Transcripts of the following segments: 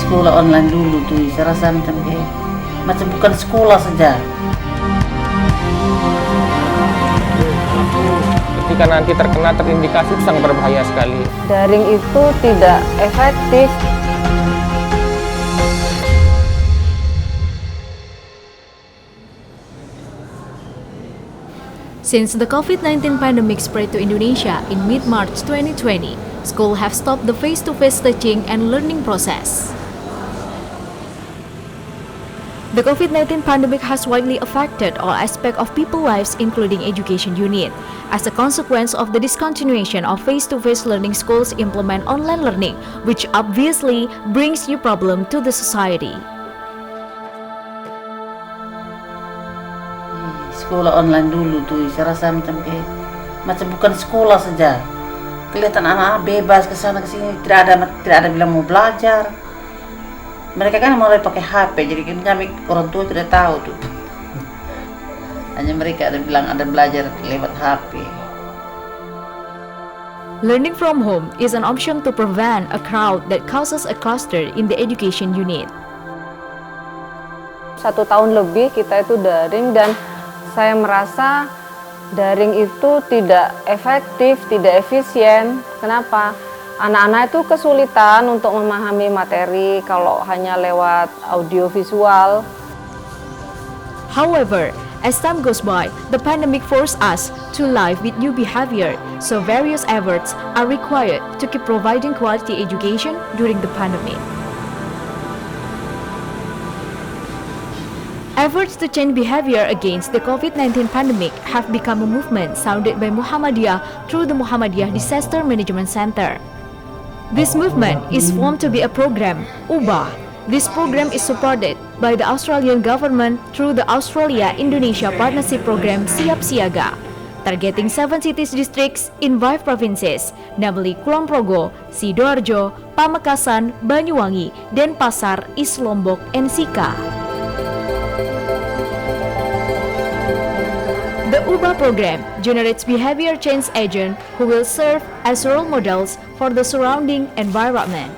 sekolah online dulu tuh, saya rasa macam bukan sekolah saja. Ketika nanti terindikasi itu sangat berbahaya sekali. Daring itu tidak efektif. Since the COVID-19 pandemic spread to Indonesia in mid-March 2020, schools have stopped the face-to-face teaching and learning process. The COVID-19 pandemic has widely affected all aspects of people's lives, including education unit. As a consequence of the discontinuation of face-to-face learning, schools implement online learning, which obviously brings new problem to the society. Sekolah online dulu tuh, saya rasa macam bukan sekolah saja. Kelihatan anak-anak bebas ke sana ke sini, tidak ada bilang mau belajar. Mereka kan mulai pakai HP, jadi kami orang tua tidak tahu tuh. Hanya mereka ada bilang ada belajar lewat HP. Learning from home is an option to prevent a crowd that causes a cluster in the education unit. 1 tahun lebih kita itu daring, dan saya merasa daring itu tidak efektif, tidak efisien. Kenapa? Anak-anak itu kesulitan untuk memahami materi kalau hanya lewat audiovisual. However, as time goes by, the pandemic forced us to live with new behavior, so various efforts are required to keep providing quality education during the pandemic. Efforts to change behavior against the COVID-19 pandemic have become a movement sounded by Muhammadiyah through the Muhammadiyah Disaster Management Center. This movement is formed to be a program, UBAH. This program is supported by the Australian government through the Australia-Indonesia Partnership Program Siap Siaga, targeting 7 cities districts in 5 provinces, namely Kulon Progo, Sidoarjo, Pamekasan, Banyuwangi, Denpasar, East Lombok, and Sika. The UBAH program generates behavior change agents who will serve as role models for the surrounding environment.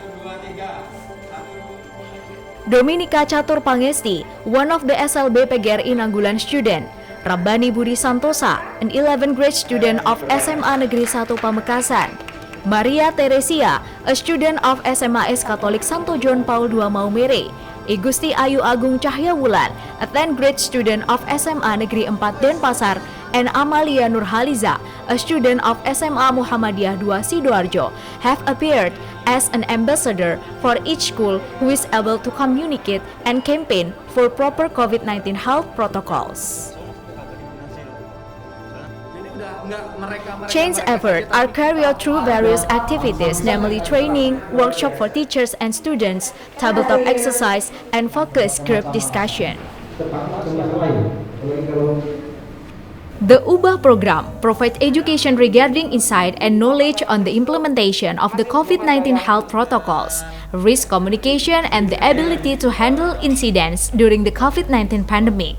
Dominika Catur Pangesti, one of the SLB PGRI Nanggulan student, Rabbani Budi Santosa, an 11th grade student of SMA Negeri 1 Pamekasan, Maria Teresia, a student of SMAS Katolik Santo John Paul II Maumere, Igusti Ayu Agung Cahyawulan, a 10th grade student of SMA Negeri 4 Denpasar, and Amalia Nurhaliza, a student of SMA Muhammadiyah II Sidoarjo, have appeared as an ambassador for each school who is able to communicate and campaign for proper COVID-19 health protocols. Change efforts are carried out through various activities, namely training, workshop for teachers and students, tabletop exercise, and focus group discussion. The UBAH program provides education regarding insight and knowledge on the implementation of the COVID-19 health protocols, risk communication, and the ability to handle incidents during the COVID-19 pandemic.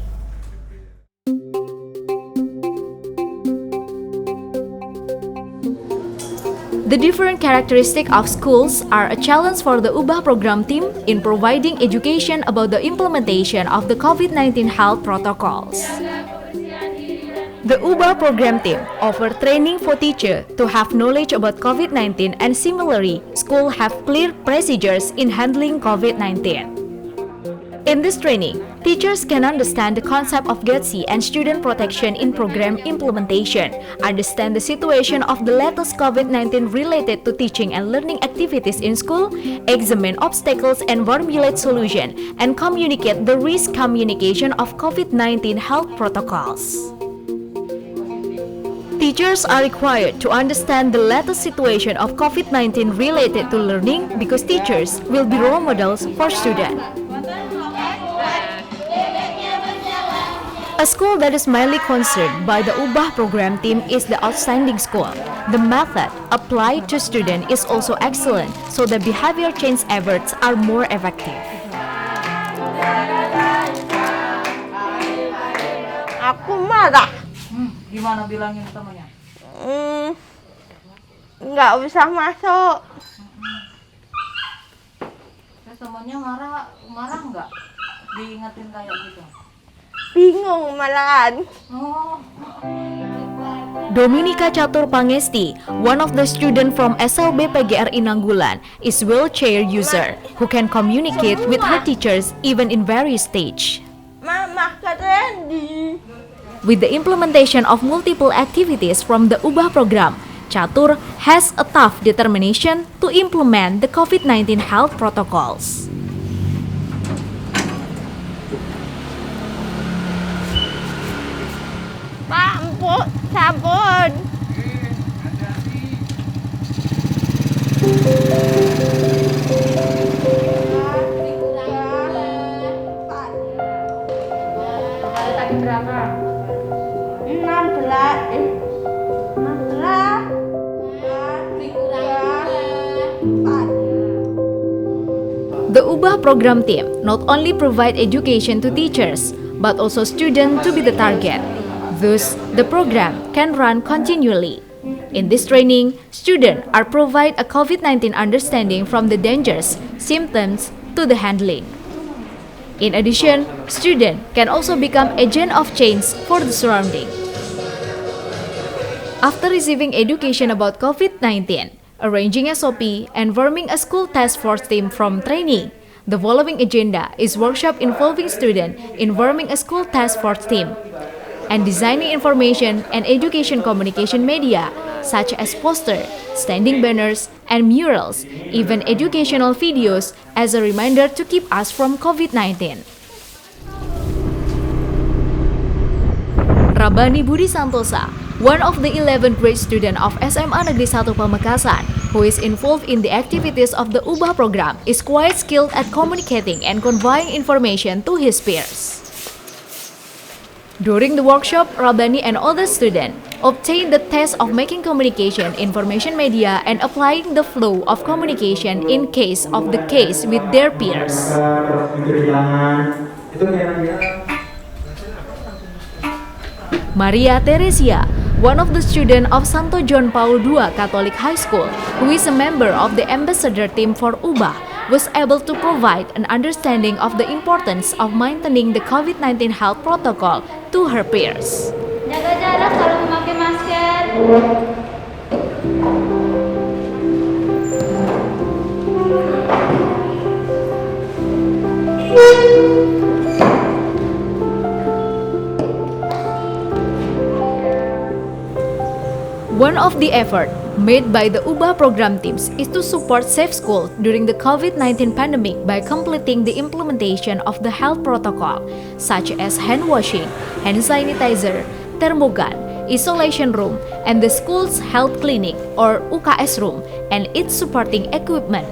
The different characteristics of schools are a challenge for the UBAH program team in providing education about the implementation of the COVID-19 health protocols. The UBAH program team offer training for teachers to have knowledge about COVID-19, and similarly, schools have clear procedures in handling COVID-19. In this training, teachers can understand the concept of GATSI and student protection in program implementation, understand the situation of the latest COVID-19 related to teaching and learning activities in school, examine obstacles and formulate solutions, and communicate the risk communication of COVID-19 health protocols. Teachers are required to understand the latest situation of COVID-19 related to learning, because teachers will be role models for students. A school that is mainly concerned by the UBAH program team is the outstanding school. The method applied to students is also excellent, so the behavior change efforts are more effective. Aku marah. Gimana bilangin temannya? Nggak usah masuk. Terus sama temennya marah nggak diingetin kayak gitu? Bingung malahan. Dominika Catur Pangesti, one of the student from SLB PGRI Nanggulan, is wheelchair user who can communicate with her teachers even in various stage. Mama ke Randy. With the implementation of multiple activities from the UBAH program, Catur has a tough determination to implement the COVID-19 health protocols. Pak, empuk, sabun. Tadi berapa? 16. The UBAH program team not only provide education to teachers, but also students to be the target. Thus, the program can run continually. In this training, students are provided a COVID-19 understanding from the dangers, symptoms, to the handling. In addition, students can also become agent of change for the surrounding. After receiving education about COVID-19, arranging SOP, and forming a school task force team from training, the following agenda is workshop involving students in forming a school task force team and designing information and education communication media such as poster, standing banners, and murals, even educational videos as a reminder to keep us from COVID-19. Rabani Budi Santosa, one of the 11th grade student of SMA Negeri 1 Pamekasan, who is involved in the activities of the UBAH program, is quite skilled at communicating and conveying information to his peers. During the workshop, Rabani and other students obtained the test of making communication information media and applying the flow of communication in case of the case with their peers. Maria Teresia, one of the students of Santo John Paul II Catholic High School, who is a member of the ambassador team for UBAH, was able to provide an understanding of the importance of maintaining the COVID-19 health protocol to her peers. Jaga jarak, selalu memakai masker. One of the efforts made by the UBAH program teams is to support safe school during the COVID-19 pandemic by completing the implementation of the health protocol, such as hand washing, hand sanitizer, thermogun, isolation room, and the school's health clinic or UKS room and its supporting equipment.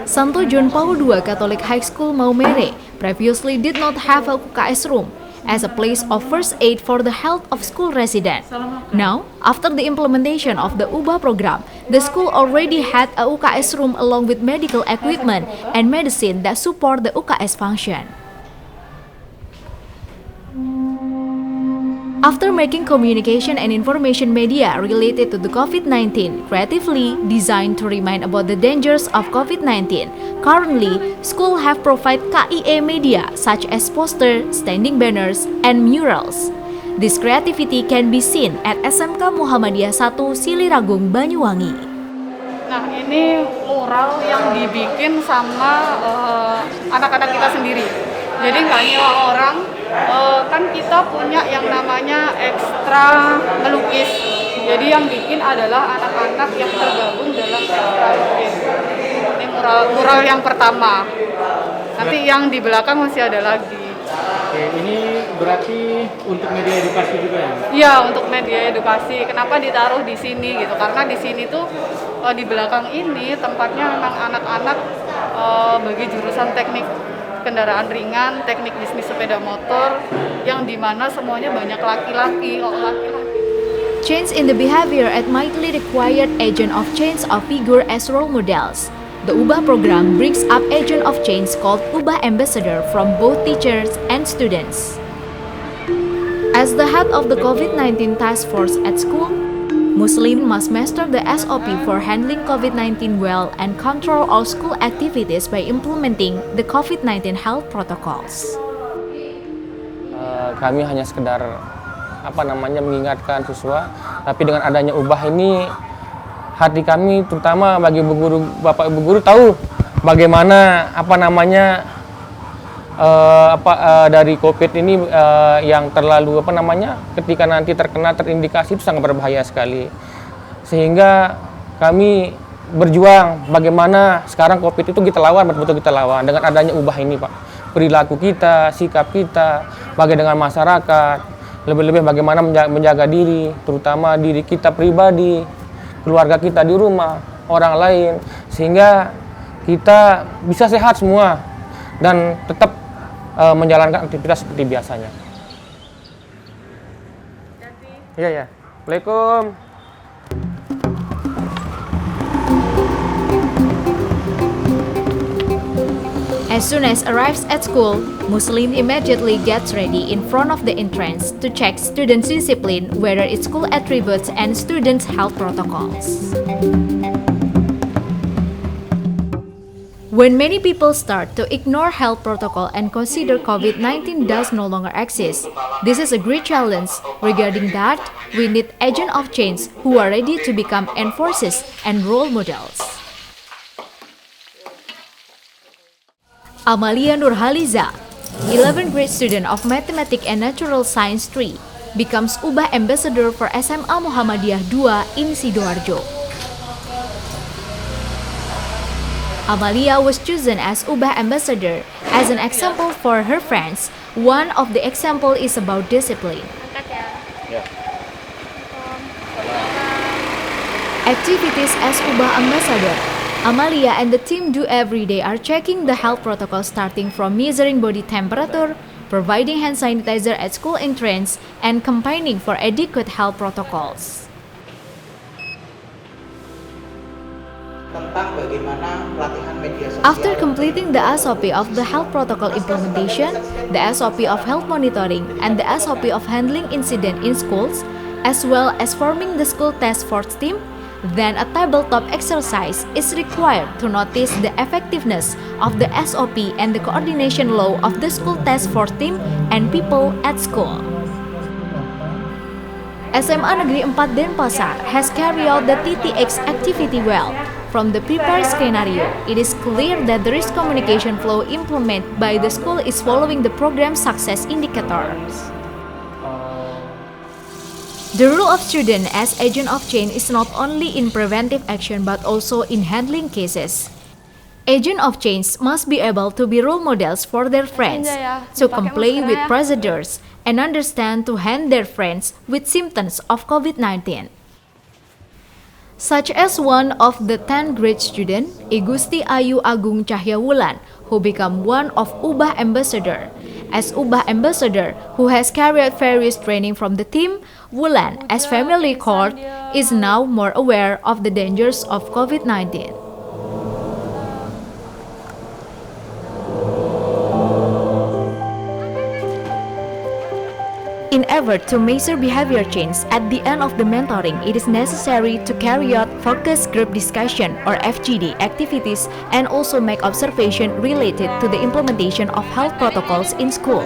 Santo John Paul II Catholic High School Maumere previously did not have a UKS room as a place of first aid for the health of school residents. Now, after the implementation of the UBAH program, the school already had a UKS room along with medical equipment and medicine that support the UKS function. After making communication and information media related to the COVID-19 creatively designed to remind about the dangers of COVID-19, currently, schools have provided KIE media such as poster, standing banners, and murals. This creativity can be seen at SMK Muhammadiyah 1 Siliragung, Banyuwangi. Nah, ini mural yang dibikin sama anak-anak kita sendiri. Jadi nggak nyewa orang, kan kita punya yang namanya ekstra melukis. Jadi yang bikin adalah anak-anak yang tergabung dalam ekstra lukis. Ini mural yang pertama. Nanti yang di belakang masih ada lagi. Oke, ini berarti untuk media edukasi juga ya? Iya, untuk media edukasi. Kenapa ditaruh di sini gitu? Karena di sini tuh di belakang ini tempatnya memang anak-anak bagi jurusan teknik kendaraan ringan, teknik bisnis sepeda motor, yang dimana semuanya banyak laki-laki. Change in the behavior at mightily required agent of change of figure as role models. The UBAH program brings up agent of change called UBAH ambassador from both teachers and students. As the head of the COVID-19 task force at school, Muslim must master the SOP for handling COVID-19 well and control all school activities by implementing the COVID-19 health protocols. Kami hanya sekedar mengingatkan siswa, tapi dengan adanya ubah ini hati kami terutama bagi ibu guru, bapak ibu guru tahu bagaimana dari COVID ini yang terlalu ketika nanti terindikasi itu sangat berbahaya sekali. Sehingga kami berjuang bagaimana sekarang COVID itu kita lawan, betul-betul kita lawan dengan adanya ubah ini, Pak. Perilaku kita, sikap kita, bagaimana dengan masyarakat, lebih-lebih bagaimana menjaga diri, terutama diri kita pribadi, keluarga kita di rumah, orang lain, sehingga kita bisa sehat semua dan tetap menjalankan aktivitas seperti biasanya. Iya. Waalaikumsalam. As soon as arrives at school, Muslim immediately gets ready in front of the entrance to check students' discipline, whether it's school attributes and students' health protocols. When many people start to ignore health protocol and consider COVID-19 does no longer exist, this is a great challenge. Regarding that, we need agents of change who are ready to become enforcers and role models. Amalia Nurhaliza, 11th grade student of Mathematics and Natural Science 3, becomes Ubah Ambassador for SMA Muhammadiyah 2 in Sidoarjo. Amalia was chosen as Ubah Ambassador as an example for her friends. One of the example is about discipline. Activities as Ubah Ambassador, Amalia and the team do every day are checking the health protocol, starting from measuring body temperature, providing hand sanitizer at school entrance, and campaigning for adequate health protocols. After completing the SOP of the health protocol implementation, the SOP of health monitoring, and the SOP of handling incident in schools, as well as forming the school task force team, then a tabletop exercise is required to notice the effectiveness of the SOP and the coordination law of the school task force team and people at school. SMA Negeri 4 Denpasar has carried out the TTX activity well. From the prepared scenario, it is clear that the risk communication flow implemented by the school is following the program success indicators. The role of student as agent of change is not only in preventive action but also in handling cases. Agent of change must be able to be role models for their friends, to comply with procedures, and understand to hand their friends with symptoms of COVID-19. Such as one of the 10th grade student, Igusti Ayu Agung Cahyawulan, who become one of Ubah Ambassador. As Ubah Ambassador, who has carried various training from the team, Wulan, as family court, is now more aware of the dangers of COVID-19. In effort to measure behavior change, at the end of the mentoring, it is necessary to carry out focus group discussion or FGD activities and also make observation related to the implementation of health protocols in school.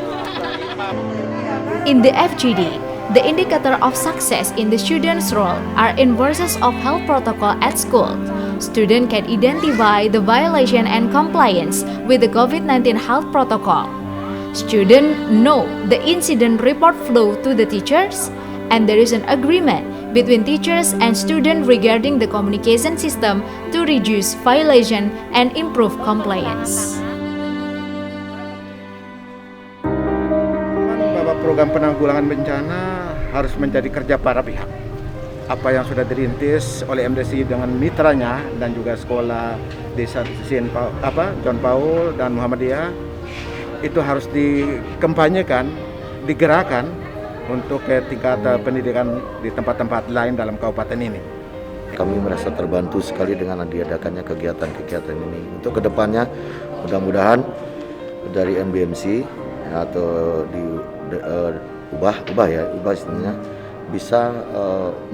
In the FGD, the indicator of success in the student's role are inverses of health protocol at school. Student can identify the violation and compliance with the COVID-19 health protocol. Students know the incident report flow to the teachers, and there is an agreement between teachers and students regarding the communication system to reduce violation and improve compliance. Bahwa program penanggulangan bencana harus menjadi kerja para pihak. Apa yang sudah dirintis oleh MDC dengan mitranya dan juga sekolah desa John Paul dan Muhammadiyah itu harus dikampanyekan, digerakkan untuk tingkat pendidikan di tempat-tempat lain dalam kabupaten ini. Kami merasa terbantu sekali dengan diadakannya kegiatan-kegiatan ini. Untuk kedepannya, mudah-mudahan dari NBMC atau di Ubah istilahnya bisa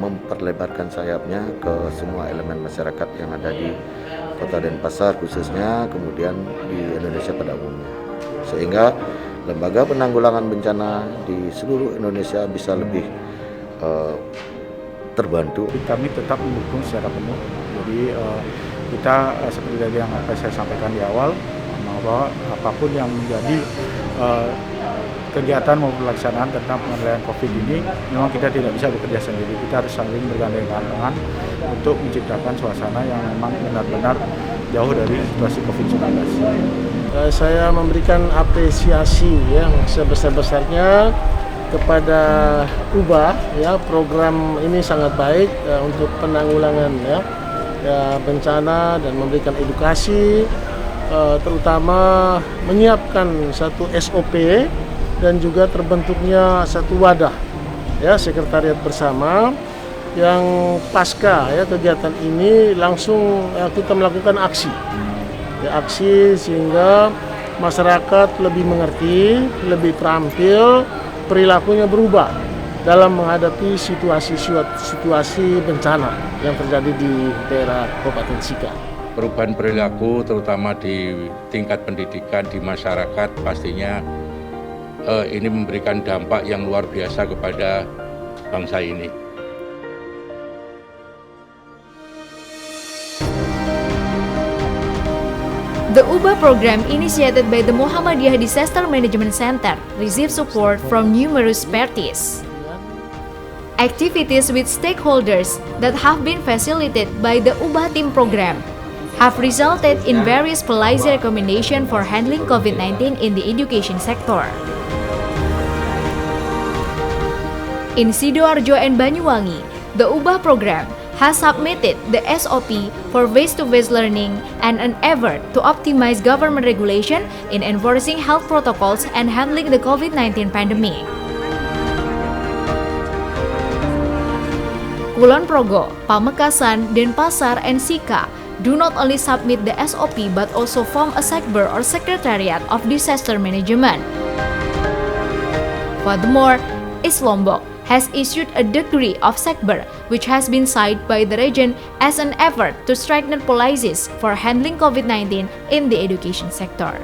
memperlebarkan sayapnya ke semua elemen masyarakat yang ada di Kota Denpasar khususnya, kemudian di Indonesia pada umumnya. Sehingga lembaga penanggulangan bencana di seluruh Indonesia bisa lebih terbantu. Kami tetap mendukung secara penuh. Jadi kita seperti tadi yang saya sampaikan di awal, bahwa apapun yang menjadi kegiatan maupun pelaksanaan tentang pengendalian COVID ini, memang kita tidak bisa bekerja sendiri. Kita harus saling bergandengan tangan untuk menciptakan suasana yang memang benar-benar jauh dari situasi COVID-19. Saya memberikan apresiasi yang sebesar-besarnya kepada UBA, ya, program ini sangat baik untuk penanggulangan bencana dan memberikan edukasi, terutama menyiapkan satu SOP dan juga terbentuknya satu wadah, ya, sekretariat bersama yang pasca kegiatan ini langsung kita melakukan aksi, aksi sehingga masyarakat lebih mengerti, lebih terampil, perilakunya berubah dalam menghadapi situasi bencana yang terjadi di daerah Kabupaten Sika. Perubahan perilaku terutama di tingkat pendidikan di masyarakat pastinya ini memberikan dampak yang luar biasa kepada bangsa ini. The UBA program initiated by the Muhammadiyah Disaster Management Center received support from numerous parties. Activities with stakeholders that have been facilitated by the UBA team program have resulted in various policy recommendations for handling COVID-19 in the education sector. In Sidoarjo and Banyuwangi, the UBA program has submitted the SOP for face-to-face learning and an effort to optimize government regulation in enforcing health protocols and handling the COVID-19 pandemic. Kulon Progo, Pamekasan, Denpasar, and Sika do not only submit the SOP but also form a Sekber or Secretariat of Disaster Management. Furthermore, East Lombok has issued a decree of Sekber which has been signed by the region as an effort to strengthen policies for handling COVID-19 in the education sector.